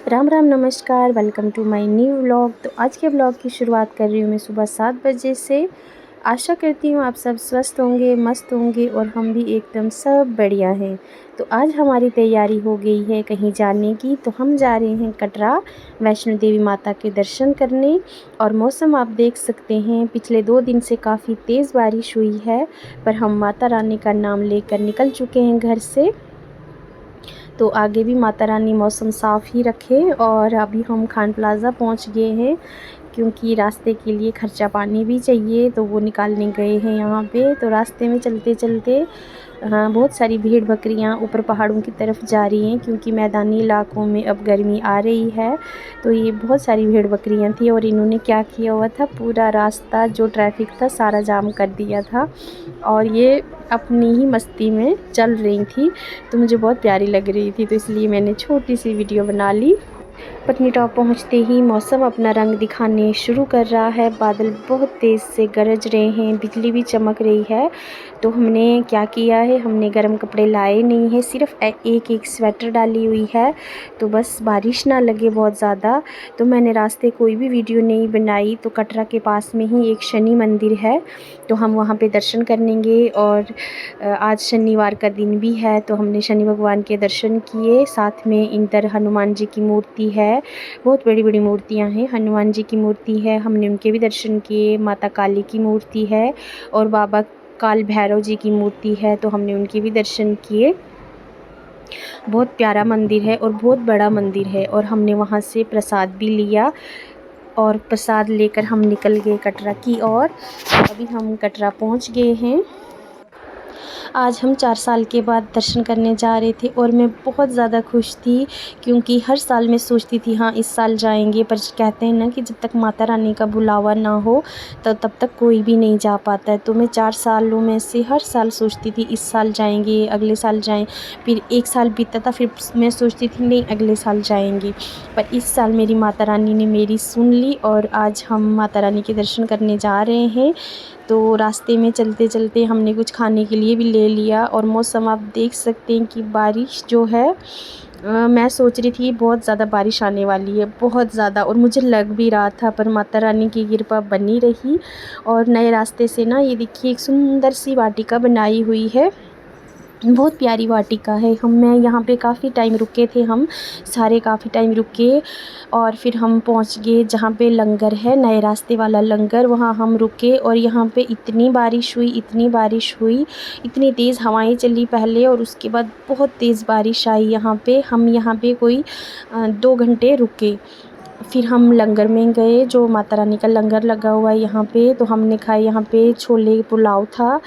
राम राम नमस्कार, welcome to my new vlog. तो आज के व्लॉग की शुरुआत कर रही हूँ मैं सुबह 7 बजे से। आशा करती हूँ आप सब स्वस्थ होंगे, मस्त होंगे और हम भी एकदम सब बढ़िया हैं। तो आज हमारी तैयारी हो गई है कहीं जाने की। तो हम जा रहे हैं कटरा वैष्णो देवी माता के दर्शन करने। और मौसम आप देख सकते हैं, पिछले 2 दिन से काफ़ी तेज़ बारिश हुई है, पर हम माता रानी का नाम लेकर निकल चुके हैं घर से। तो आगे भी माता रानी मौसम साफ़ ही रखे। और अभी हम खान प्लाज़ा पहुंच गए हैं, क्योंकि रास्ते के लिए खर्चा पानी भी चाहिए, तो वो निकालने गए हैं यहाँ पे। तो रास्ते में चलते चलते बहुत सारी भेड़ बकरियाँ ऊपर पहाड़ों की तरफ जा रही हैं, क्योंकि मैदानी इलाकों में अब गर्मी आ रही है। तो ये बहुत सारी भेड़ बकरियाँ थी और इन्होंने क्या किया हुआ था, पूरा रास्ता जो ट्रैफिक था सारा जाम कर दिया था और ये अपनी ही मस्ती में चल रही थी। तो मुझे बहुत प्यारी लग रही थी, तो इसलिए मैंने छोटी सी वीडियो बना ली। पत्नीटॉप पहुंचते ही मौसम अपना रंग दिखाने शुरू कर रहा है। बादल बहुत तेज़ से गरज रहे हैं, बिजली भी चमक रही है। तो हमने क्या किया है, हमने गर्म कपड़े लाए नहीं हैं, सिर्फ एक एक स्वेटर डाली हुई है, तो बस बारिश ना लगे बहुत ज़्यादा। तो मैंने रास्ते कोई भी वीडियो नहीं बनाई। तो कटरा के पास में ही एक शनि मंदिर है, तो हम वहाँ पे दर्शन करेंगे। और आज शनिवार का दिन भी है, तो हमने शनि भगवान के दर्शन किए। साथ में इधर हनुमान जी की मूर्ति है, बहुत बड़ी बड़ी मूर्तियां हैं। हनुमान जी की मूर्ति है, हमने उनके भी दर्शन किए। माता काली की मूर्ति है और बाबा काल भैरव जी की मूर्ति है, तो हमने उनके भी दर्शन किए। बहुत प्यारा मंदिर है और बहुत बड़ा मंदिर है। और हमने वहाँ से प्रसाद भी लिया और प्रसाद लेकर हम निकल गए कटरा की ओर। अभी हम कटरा पहुँच गए हैं। आज हम 4 साल के बाद दर्शन करने जा रहे थे और मैं बहुत ज़्यादा खुश थी, क्योंकि हर साल मैं सोचती थी हाँ इस साल जाएंगे, पर कहते हैं ना कि जब तक माता रानी का बुलावा ना हो तो तब तक कोई भी नहीं जा पाता है। तो मैं 4 सालों में से हर साल सोचती थी इस साल जाएंगे, अगले साल जाएं। फिर 1 साल बीतता था, फिर मैं सोचती थी नहीं अगले साल जाएंगे। पर इस साल मेरी माता रानी ने मेरी सुन ली और आज हम माता रानी के दर्शन करने जा रहे हैं। तो रास्ते में चलते चलते हमने कुछ खाने के लिए भी ले लिया। और मौसम आप देख सकते हैं कि बारिश जो है, मैं सोच रही थी बहुत ज़्यादा बारिश आने वाली है, बहुत ज़्यादा, और मुझे लग भी रहा था, पर माता रानी की कृपा बनी रही। और नए रास्ते से ना ये देखिए एक सुंदर सी वाटिका बनाई हुई है, बहुत प्यारी वाटिका है। मैं यहाँ पे काफ़ी टाइम रुके थे, हम सारे काफ़ी टाइम रुके। और फिर हम पहुँच गए जहाँ पे लंगर है, नए रास्ते वाला लंगर, वहाँ हम रुके। और यहाँ पे इतनी बारिश हुई, इतनी बारिश हुई, इतनी तेज़ हवाएं चली पहले, और उसके बाद बहुत तेज़ बारिश आई यहाँ पे। हम यहाँ पे कोई 2 घंटे रुके। फिर हम लंगर में गए, जो माता रानी का लंगर लगा हुआ है यहाँ पे, तो हमने खाए। यहाँ पे छोले पुलाव था,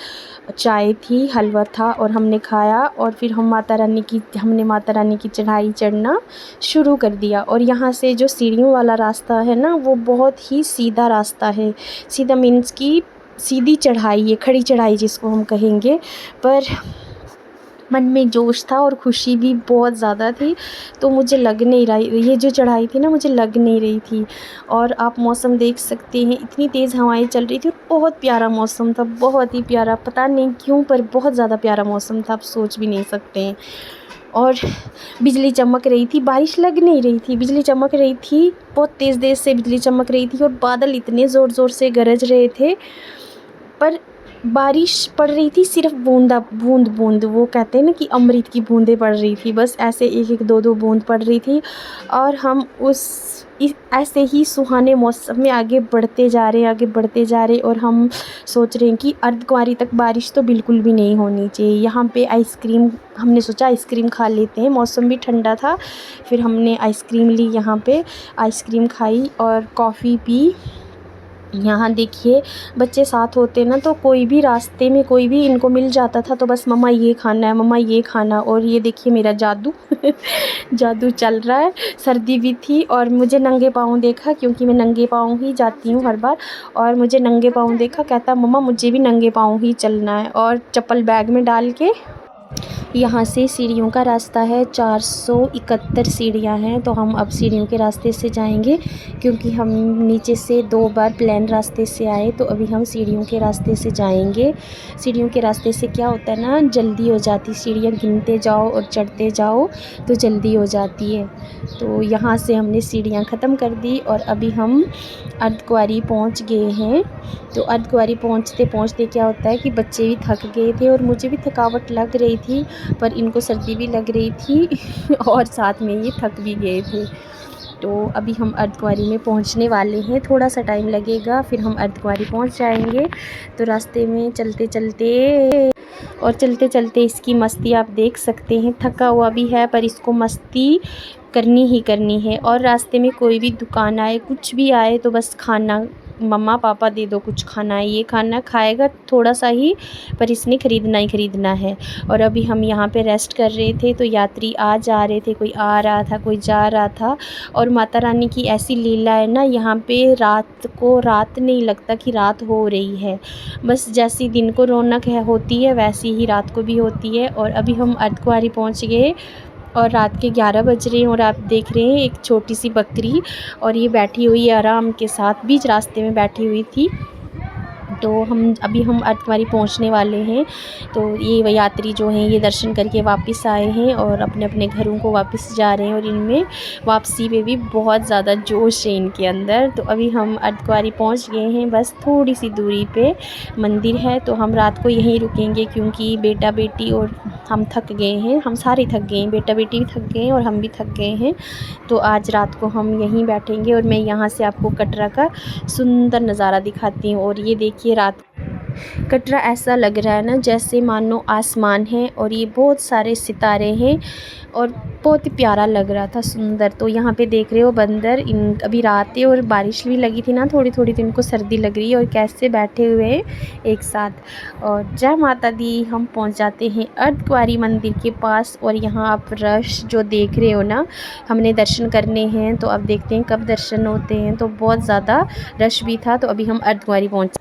चाय थी, हलवा था, और हमने खाया। और फिर हमने माता रानी की चढ़ाई चढ़ना शुरू कर दिया। और यहाँ से जो सीढ़ियों वाला रास्ता है ना, वो बहुत ही सीधा रास्ता है। सीधा मीन्स की सीधी चढ़ाई है, खड़ी चढ़ाई जिसको हम कहेंगे। पर मन में जोश था और खुशी भी बहुत ज़्यादा थी, तो मुझे लग नहीं रही, ये जो चढ़ाई थी ना मुझे लग नहीं रही थी। और आप मौसम देख सकते हैं, इतनी तेज़ हवाएं चल रही थी और बहुत प्यारा मौसम था, बहुत ही प्यारा, पता नहीं क्यों पर बहुत ज़्यादा प्यारा मौसम था, आप सोच भी नहीं सकते हैं। और बिजली चमक रही थी, बारिश लग नहीं रही थी, बिजली चमक रही थी, बहुत तेज़ तेज़ से बिजली चमक रही थी। और बादल इतने ज़ोर ज़ोर से गरज रहे थे, पर बारिश पड़ रही थी सिर्फ बूंद बूंद, वो कहते हैं ना कि अमृत की बूंदें पड़ रही थी, बस ऐसे एक एक दो दो बूंद पड़ रही थी। और हम ऐसे ही सुहाने मौसम में आगे बढ़ते जा रहे, आगे बढ़ते जा रहे। और हम सोच रहे हैं कि अर्धकुंवारी तक बारिश तो बिल्कुल भी नहीं होनी चाहिए। यहाँ पे आइसक्रीम, हमने सोचा आइसक्रीम खा लेते हैं, मौसम भी ठंडा था। फिर हमने आइसक्रीम ली, यहाँ पे आइसक्रीम खाई और कॉफ़ी पी। यहाँ देखिए बच्चे साथ होते ना, तो कोई भी रास्ते में कोई भी इनको मिल जाता था, तो बस मम्मा ये खाना है, मम्मा ये खाना। और ये देखिए मेरा जादू जादू चल रहा है। सर्दी भी थी और मुझे नंगे पाँव देखा, क्योंकि मैं नंगे पाँव ही जाती हूँ हर बार, और मुझे नंगे पाँव देखा, कहता मम्मा मुझे भी नंगे पाँव ही चलना है। और चप्पल बैग में डाल के यहाँ से सीढ़ियों का रास्ता है, 471 सीढ़ियाँ हैं। तो हम अब सीढ़ियों के रास्ते से जाएंगे, क्योंकि हम नीचे से 2 बार प्लेन रास्ते से आए, तो अभी हम सीढ़ियों के रास्ते से जाएंगे। सीढ़ियों के रास्ते से क्या होता है ना, जल्दी हो जाती, सीढ़ियाँ गिनते जाओ और चढ़ते जाओ तो जल्दी हो जाती है। तो यहाँ से हमने सीढ़ियाँ ख़त्म कर दी और अभी हम अर्धकुंवारी पहुँच गए हैं। तो अर्धकुंवारी पहुँचते पहुँचते क्या होता है कि बच्चे भी थक गए थे और मुझे भी थकावट लग रही थी, पर इनको सर्दी भी लग रही थी और साथ में ये थक भी गए थे। तो अभी हम अर्धकुंवारी में पहुंचने वाले हैं, थोड़ा सा टाइम लगेगा, फिर हम अर्धकुंवारी पहुंच जाएंगे। तो रास्ते में चलते चलते इसकी मस्ती आप देख सकते हैं। थका हुआ भी है पर इसको मस्ती करनी ही करनी है। और रास्ते में कोई भी दुकान आए, कुछ भी आए, तो बस खाना, मम्मा पापा दे दो कुछ खाना है, ये खाना खाएगा थोड़ा सा ही, पर इसने ख़रीदना ही ख़रीदना है। और अभी हम यहाँ पे रेस्ट कर रहे थे, तो यात्री आ जा रहे थे, कोई आ रहा था, कोई जा रहा था। और माता रानी की ऐसी लीला है ना, यहाँ पे रात को रात नहीं लगता कि रात हो रही है। बस जैसी दिन को रौनक है होती है, वैसी ही रात को भी होती है। और अभी हम अर्धकुंवारी पहुँच गए और रात के 11 बज रहे हैं और आप देख रहे हैं एक छोटी सी बकरी, और ये बैठी हुई है आराम के साथ, बीच रास्ते में बैठी हुई थी। तो हम अर्धकुंवारी पहुंचने वाले हैं। तो ये यात्री जो हैं ये दर्शन करके वापस आए हैं और अपने अपने घरों को वापस जा रहे हैं, और इनमें वापसी में भी बहुत ज़्यादा जोश है इनके अंदर। तो अभी हम अर्धकुंवारी पहुंच गए हैं, बस थोड़ी सी दूरी पे मंदिर है, तो हम रात को यहीं रुकेंगे, क्योंकि बेटा बेटी और हम थक गए हैं, हम सारे थक गए हैं, बेटा बेटी भी थक गए हैं और हम भी थक गए हैं। तो आज रात को हम यहीं बैठेंगे और मैं यहाँ से आपको कटरा का सुंदर नज़ारा दिखाती हूँ। और ये देखिए, रात कटरा ऐसा लग रहा है ना जैसे मानो आसमान है और ये बहुत सारे सितारे हैं, और बहुत ही प्यारा लग रहा था, सुंदर। तो यहाँ पे देख रहे हो बंदर, इन अभी रात है और बारिश भी लगी थी ना थोड़ी थोड़ी, तो इनको सर्दी लग रही है और कैसे बैठे हुए हैं एक साथ। और जय माता दी, हम पहुँच जाते हैं अर्धकुंवारी मंदिर के पास। और यहाँ आप रश जो देख रहे हो ना, हमने दर्शन करने हैं, तो अब देखते हैं कब दर्शन होते हैं। तो बहुत ज़्यादा रश भी था, तो अभी हम अर्धकुंवारी पहुँच